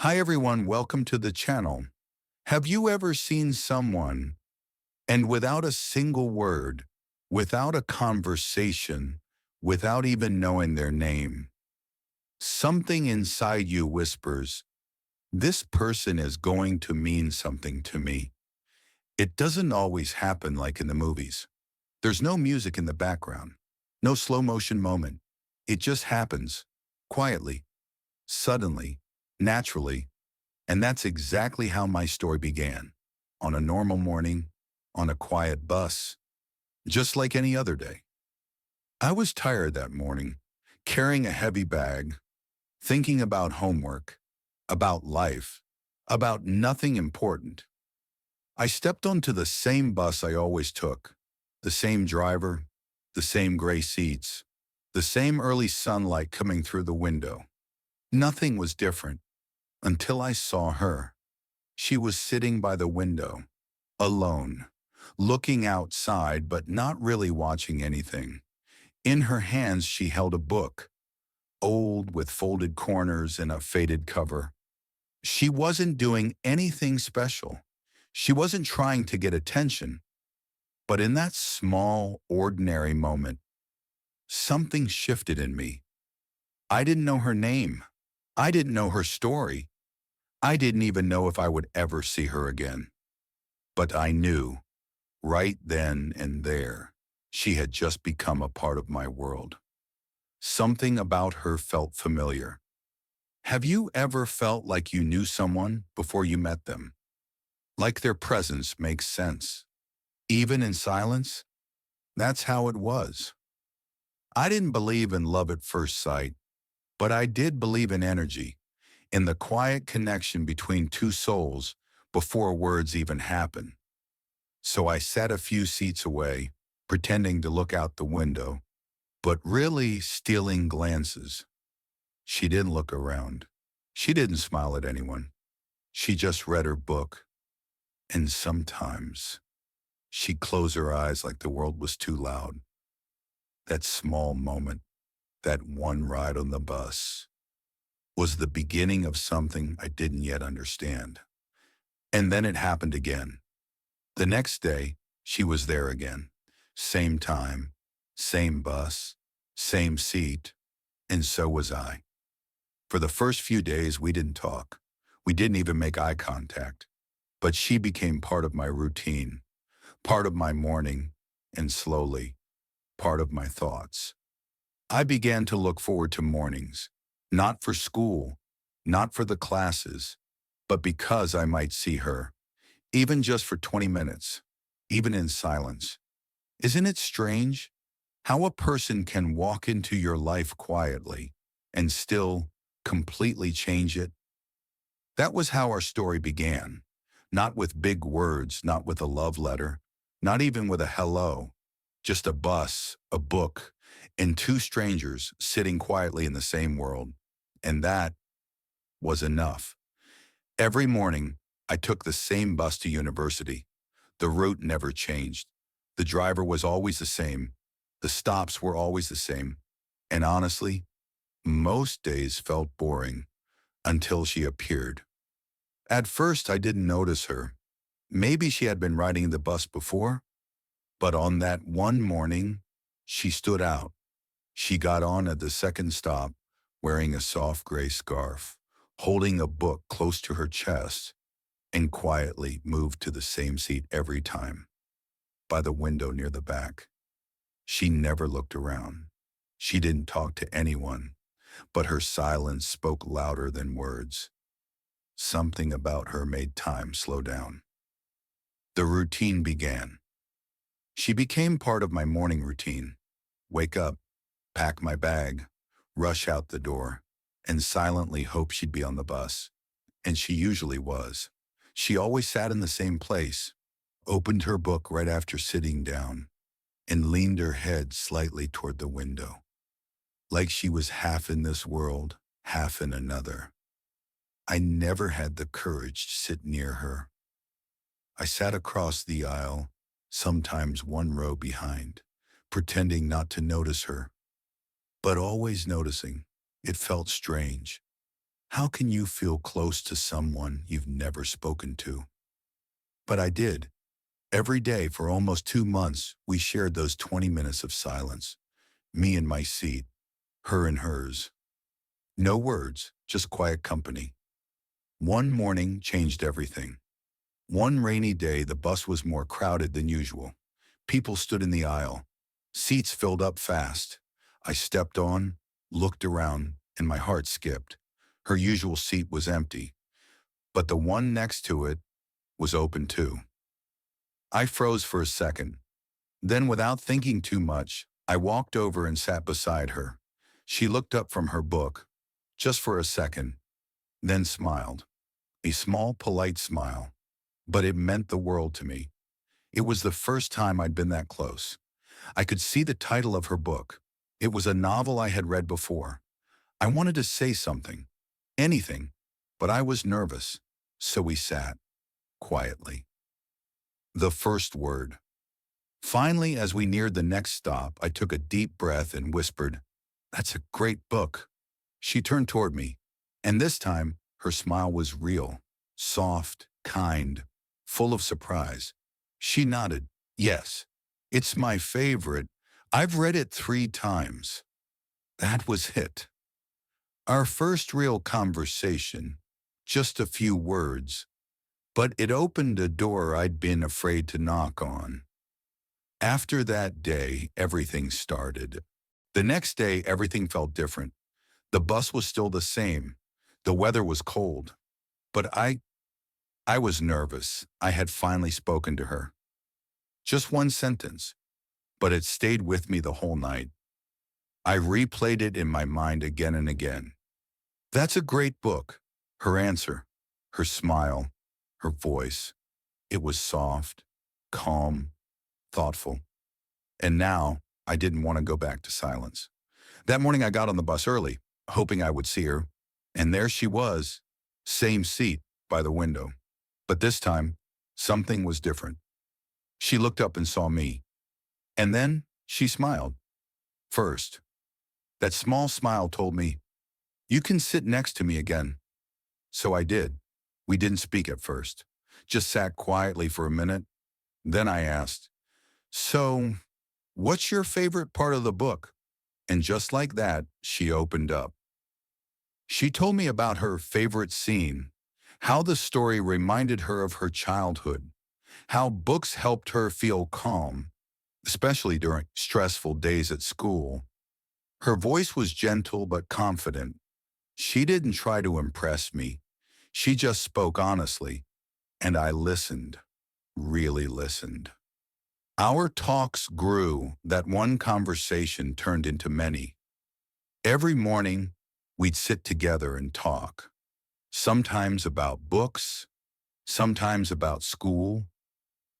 Hi everyone, welcome to the channel. Have you ever seen someone and without a single word, without a conversation, without even knowing their name, something inside you whispers, this person is going to mean something to me. It doesn't always happen like in the movies. There's no music in the background, no slow motion moment. It just happens, quietly, suddenly, naturally. And that's exactly how my story began. On a normal morning, on a quiet bus, just like any other day. I was tired that morning, carrying a heavy bag, thinking about homework, about life, about nothing important. I stepped onto the same bus I always took, the same driver, the same gray seats, the same early sunlight coming through the window. Nothing was different until I saw her. She was sitting by the window, alone, looking outside but not really watching anything. In her hands she held a book, old with folded corners and a faded cover. She wasn't doing anything special. She wasn't trying to get attention. But in that small, ordinary moment, something shifted in me. I didn't know her name. I didn't know her story. I didn't even know if I would ever see her again. But I knew, right then and there, she had just become a part of my world. Something about her felt familiar. Have you ever felt like you knew someone before you met them? Like their presence makes sense, even in silence? That's how it was. I didn't believe in love at first sight, but I did believe in energy, in the quiet connection between two souls before words even happen. So I sat a few seats away, pretending to look out the window, but really stealing glances. She didn't look around. She didn't smile at anyone. She just read her book. And sometimes she'd close her eyes like the world was too loud. That small moment, that one ride on the bus, was the beginning of something I didn't yet understand. And then it happened again. The next day, she was there again. Same time, same bus, same seat, and so was I. For the first few days, we didn't talk. We didn't even make eye contact. But she became part of my routine, part of my morning, and slowly, part of my thoughts. I began to look forward to mornings, not for school, not for the classes, but because I might see her, even just for 20 minutes, even in silence. Isn't it strange how a person can walk into your life quietly and still completely change it? That was how our story began, not with big words, not with a love letter, not even with a hello, just a bus, a book, and two strangers sitting quietly in the same world. And that was enough. Every morning, I took the same bus to university. The route never changed. The driver was always the same. The stops were always the same. And honestly, most days felt boring until she appeared. At first, I didn't notice her. Maybe she had been riding the bus before, but on that one morning, she stood out. She got on at the second stop, wearing a soft gray scarf, holding a book close to her chest, and quietly moved to the same seat every time, by the window near the back. She never looked around. She didn't talk to anyone, but her silence spoke louder than words. Something about her made time slow down. The routine began. She became part of my morning routine. Wake up, pack my bag, rush out the door, and silently hope she'd be on the bus. And she usually was. She always sat in the same place, opened her book right after sitting down, and leaned her head slightly toward the window, like she was half in this world, half in another. I never had the courage to sit near her. I sat across the aisle, sometimes one row behind, pretending not to notice her, but always noticing. It felt strange. How can you feel close to someone you've never spoken to? But I did. Every day for almost 2 months, we shared those 20 minutes of silence. Me in my seat, her in hers. No words, just quiet company. One morning changed everything. One rainy day, the bus was more crowded than usual. People stood in the aisle. Seats filled up fast. I stepped on, looked around, and my heart skipped. Her usual seat was empty, but the one next to it was open too. I froze for a second. Then, without thinking too much, I walked over and sat beside her. She looked up from her book, just for a second, then smiled. A small, polite smile, but it meant the world to me. It was the first time I'd been that close. I could see the title of her book. It was a novel I had read before. I wanted to say something, anything, but I was nervous, so we sat, quietly. The first word. Finally, as we neared the next stop, I took a deep breath and whispered, "That's a great book." She turned toward me, and this time her smile was real, soft, kind, full of surprise. She nodded, "Yes, it's my favorite. I've read it 3 times." That was it. Our first real conversation, just a few words, but it opened a door I'd been afraid to knock on. After that day, everything started. The next day, everything felt different. The bus was still the same. The weather was cold. But I was nervous. I had finally spoken to her. Just one sentence, but it stayed with me the whole night. I replayed it in my mind again and again. "That's a great book." Her answer, her smile, her voice. It was soft, calm, thoughtful. And now I didn't want to go back to silence. That morning I got on the bus early, hoping I would see her, and there she was, same seat by the window. But this time, something was different. She looked up and saw me, and then she smiled. First, that small smile told me, "You can sit next to me again." So I did. We didn't speak at first, just sat quietly for a minute. Then I asked, "So, what's your favorite part of the book?" And just like that, she opened up. She told me about her favorite scene, how the story reminded her of her childhood, how books helped her feel calm, especially during stressful days at school. Her voice was gentle but confident. She didn't try to impress me. She just spoke honestly, and I listened, really listened. Our talks grew. That one conversation turned into many. Every morning, we'd sit together and talk, sometimes about books, sometimes about school,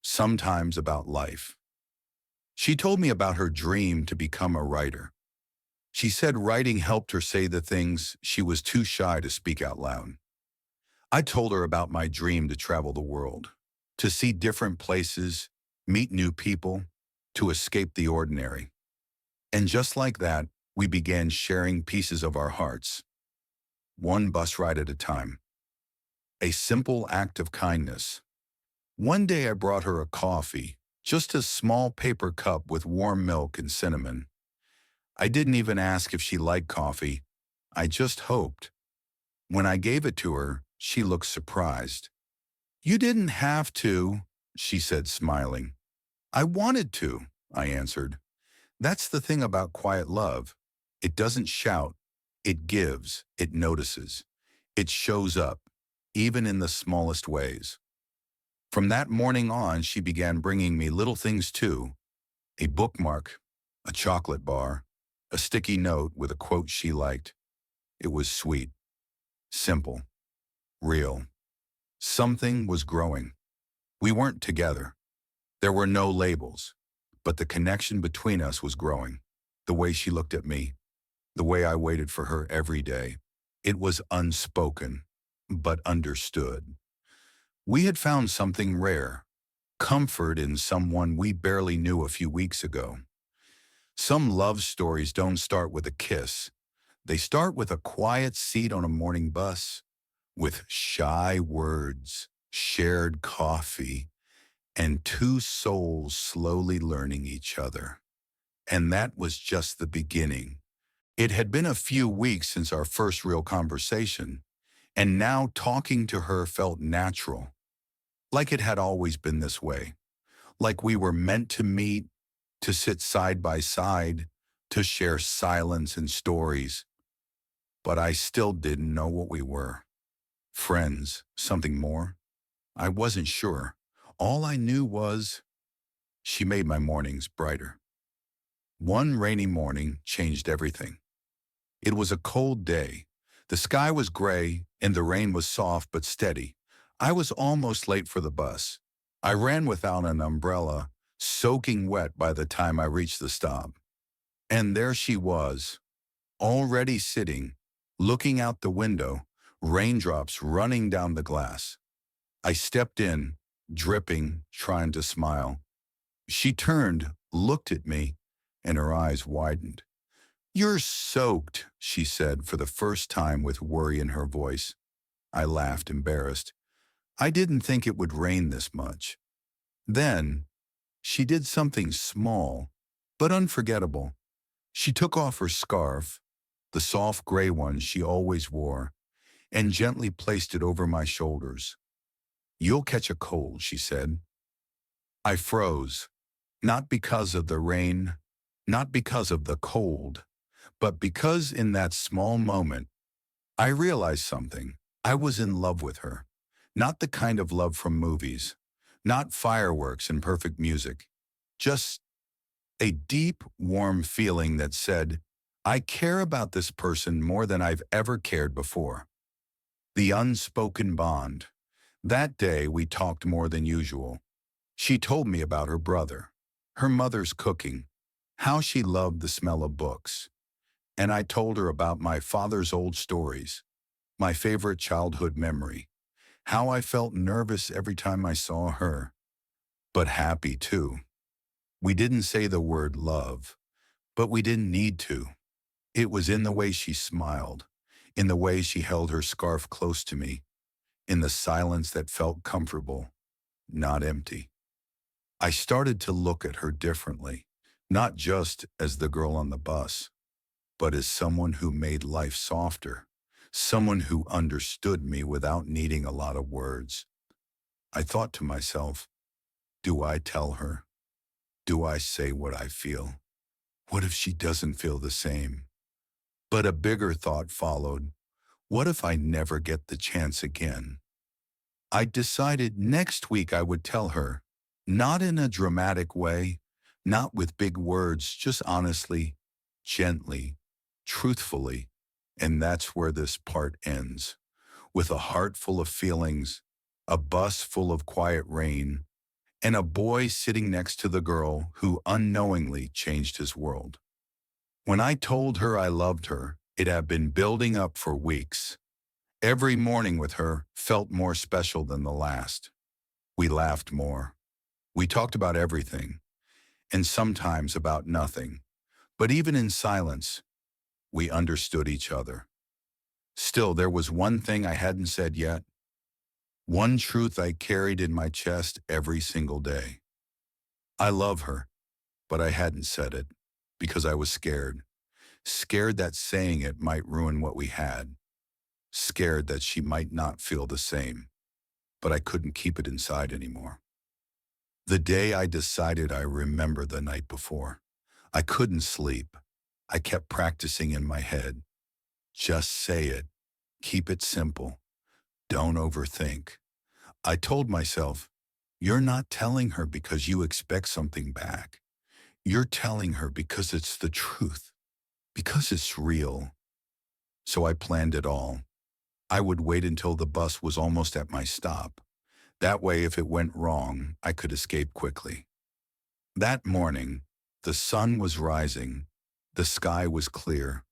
sometimes about life. She told me about her dream to become a writer. She said writing helped her say the things she was too shy to speak out loud. I told her about my dream to travel the world, to see different places, meet new people, to escape the ordinary. And just like that, we began sharing pieces of our hearts, one bus ride at a time. A simple act of kindness. One day I brought her a coffee, just a small paper cup with warm milk and cinnamon. I didn't even ask if she liked coffee. I just hoped. When I gave it to her, she looked surprised. "You didn't have to," she said, smiling. "I wanted to," I answered. That's the thing about quiet love. It doesn't shout. It gives. It notices. It shows up, even in the smallest ways. From that morning on, she began bringing me little things too. A bookmark, a chocolate bar, a sticky note with a quote she liked. It was sweet, simple, real. Something was growing. We weren't together. There were no labels, but the connection between us was growing. The way she looked at me, the way I waited for her every day. It was unspoken, but understood. We had found something rare, comfort in someone we barely knew a few weeks ago. Some love stories don't start with a kiss. They start with a quiet seat on a morning bus, with shy words, shared coffee, and two souls slowly learning each other. And that was just the beginning. It had been a few weeks since our first real conversation, and now talking to her felt natural, like it had always been this way, like we were meant to meet, to sit side by side, to share silence and stories. But I still didn't know what we were. Friends, something more? I wasn't sure. All I knew was she made my mornings brighter. One rainy morning changed everything. It was a cold day. The sky was gray and the rain was soft but steady. I was almost late for the bus. I ran without an umbrella, soaking wet by the time I reached the stop. And there she was, already sitting, looking out the window, raindrops running down the glass. I stepped in, dripping, trying to smile. She turned, looked at me, and her eyes widened. "You're soaked," she said for the first time with worry in her voice. I laughed, embarrassed. I didn't think it would rain this much. Then, she did something small, but unforgettable. She took off her scarf, the soft gray one she always wore, and gently placed it over my shoulders. "You'll catch a cold," she said. I froze, not because of the rain, not because of the cold, but because in that small moment, I realized something. I was in love with her. Not the kind of love from movies, not fireworks and perfect music, just a deep, warm feeling that said, I care about this person more than I've ever cared before. The unspoken bond. That day we talked more than usual. She told me about her brother, her mother's cooking, how she loved the smell of books. And I told her about my father's old stories, my favorite childhood memory, how I felt nervous every time I saw her, but happy too. We didn't say the word love, but we didn't need to. It was in the way she smiled, in the way she held her scarf close to me, in the silence that felt comfortable, not empty. I started to look at her differently, not just as the girl on the bus, but as someone who made life softer, someone who understood me without needing a lot of words. I thought to myself, do I tell her? Do I say what I feel? What if she doesn't feel the same? But a bigger thought followed. What if I never get the chance again? I decided next week I would tell her, not in a dramatic way, not with big words, just honestly, gently, truthfully. And that's where this part ends. With a heart full of feelings, a bus full of quiet rain, and a boy sitting next to the girl who unknowingly changed his world. When I told her I loved her, it had been building up for weeks. Every morning with her felt more special than the last. We laughed more. We talked about everything, and sometimes about nothing. But even in silence, we understood each other. Still, there was one thing I hadn't said yet, one truth I carried in my chest every single day. I love her, but I hadn't said it because I was scared. Scared that saying it might ruin what we had. Scared that she might not feel the same, but I couldn't keep it inside anymore. The day I decided, I remember the night before. I couldn't sleep. I kept practicing in my head. Just say it. Keep it simple. Don't overthink. I told myself, you're not telling her because you expect something back. You're telling her because it's the truth, because it's real. So I planned it all. I would wait until the bus was almost at my stop. That way, if it went wrong, I could escape quickly. That morning, the sun was rising. The sky was clear.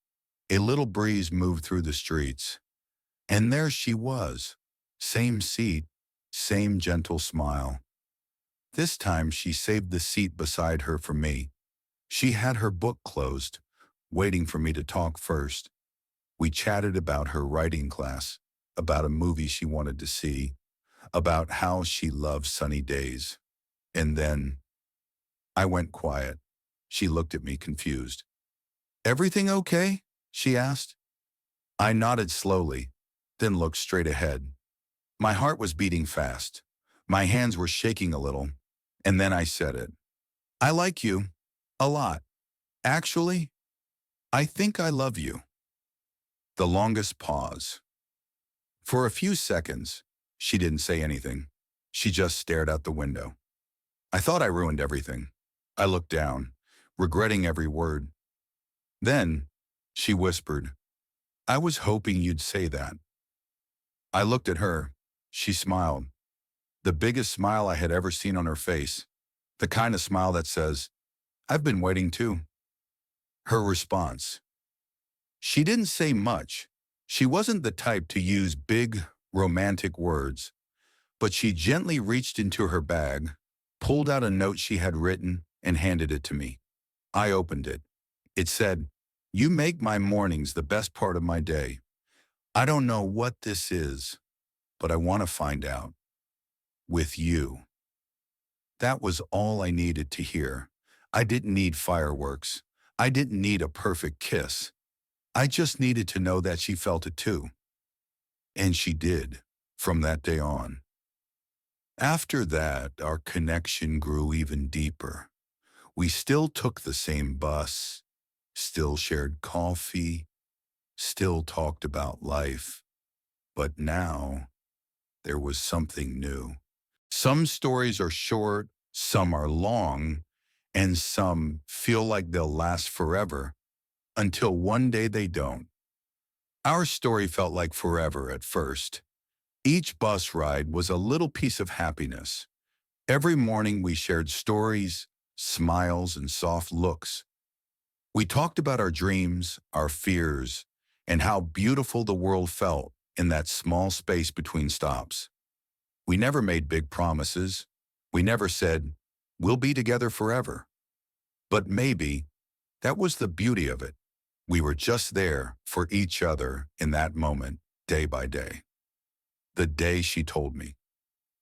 A little breeze moved through the streets. And there she was. Same seat, same gentle smile. This time she saved the seat beside her for me. She had her book closed, waiting for me to talk first. We chatted about her writing class, about a movie she wanted to see, about how she loves sunny days. And then I went quiet. She looked at me confused. "Everything okay?" she asked. I nodded slowly, then looked straight ahead. My heart was beating fast. My hands were shaking a little. And then I said it. "I like you. A lot. Actually, I think I love you." The longest pause. For a few seconds, she didn't say anything. She just stared out the window. I thought I ruined everything. I looked down, regretting every word. Then, she whispered, "I was hoping you'd say that." I looked at her. She smiled. The biggest smile I had ever seen on her face. The kind of smile that says, "I've been waiting too." Her response. She didn't say much. She wasn't the type to use big, romantic words, but she gently reached into her bag, pulled out a note she had written, and handed it to me. I opened it. It said, "You make my mornings the best part of my day. I don't know what this is, but I want to find out. With you." That was all I needed to hear. I didn't need fireworks. I didn't need a perfect kiss. I just needed to know that she felt it too. And she did, from that day on. After that, our connection grew even deeper. We still took the same bus, still shared coffee, still talked about life. But now, there was something new. Some stories are short, some are long, and some feel like they'll last forever, until one day they don't. Our story felt like forever at first. Each bus ride was a little piece of happiness. Every morning we shared stories, smiles, and soft looks. We talked about our dreams, our fears, and how beautiful the world felt in that small space between stops. We never made big promises. We never said, "We'll be together forever." But maybe that was the beauty of it. We were just there for each other in that moment, day by day. The day she told me.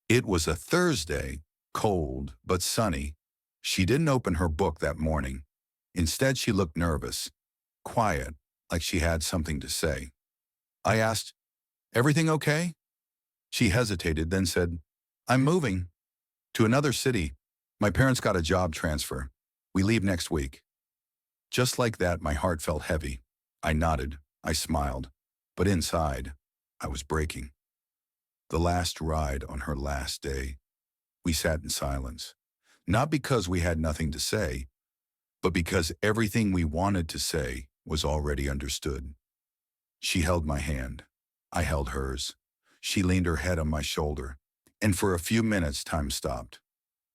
It was a Thursday, cold but sunny. She didn't open her book that morning. Instead, she looked nervous, quiet, like she had something to say. I asked, "Everything okay?" She hesitated, then said, "I'm moving to another city. My parents got a job transfer. We leave next week." Just like that, my heart felt heavy. I nodded. I smiled. But inside, I was breaking. The last ride on her last day, we sat in silence. Not because we had nothing to say, but because everything we wanted to say was already understood. She held my hand. I held hers. She leaned her head on my shoulder. And for a few minutes, time stopped.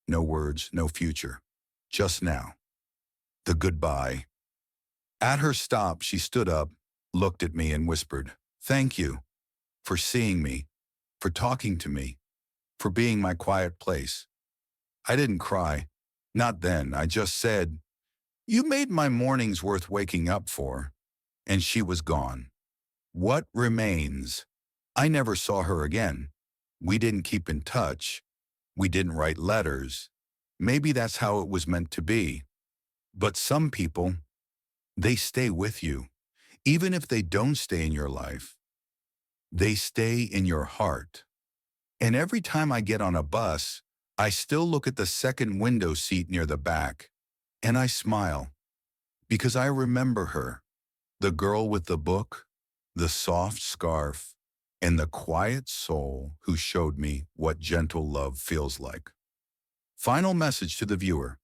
No words, no future. Just now. The goodbye. At her stop, she stood up, looked at me, and whispered, "Thank you for seeing me, for talking to me, for being my quiet place." I didn't cry. Not then. I just said, "You made my mornings worth waking up for." And she was gone. What remains? I never saw her again. We didn't keep in touch. We didn't write letters. Maybe that's how it was meant to be. But some people, they stay with you. Even if they don't stay in your life, they stay in your heart. And every time I get on a bus, I still look at the second window seat near the back, and I smile, because I remember her, the girl with the book, the soft scarf, and the quiet soul who showed me what gentle love feels like. Final message to the viewer.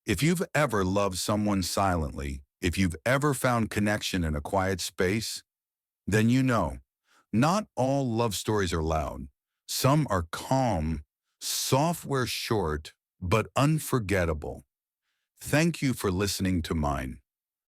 If you've ever loved someone silently, if you've ever found connection in a quiet space, then you know, not all love stories are loud. Some are calm, software short, but unforgettable. Thank you for listening to mine.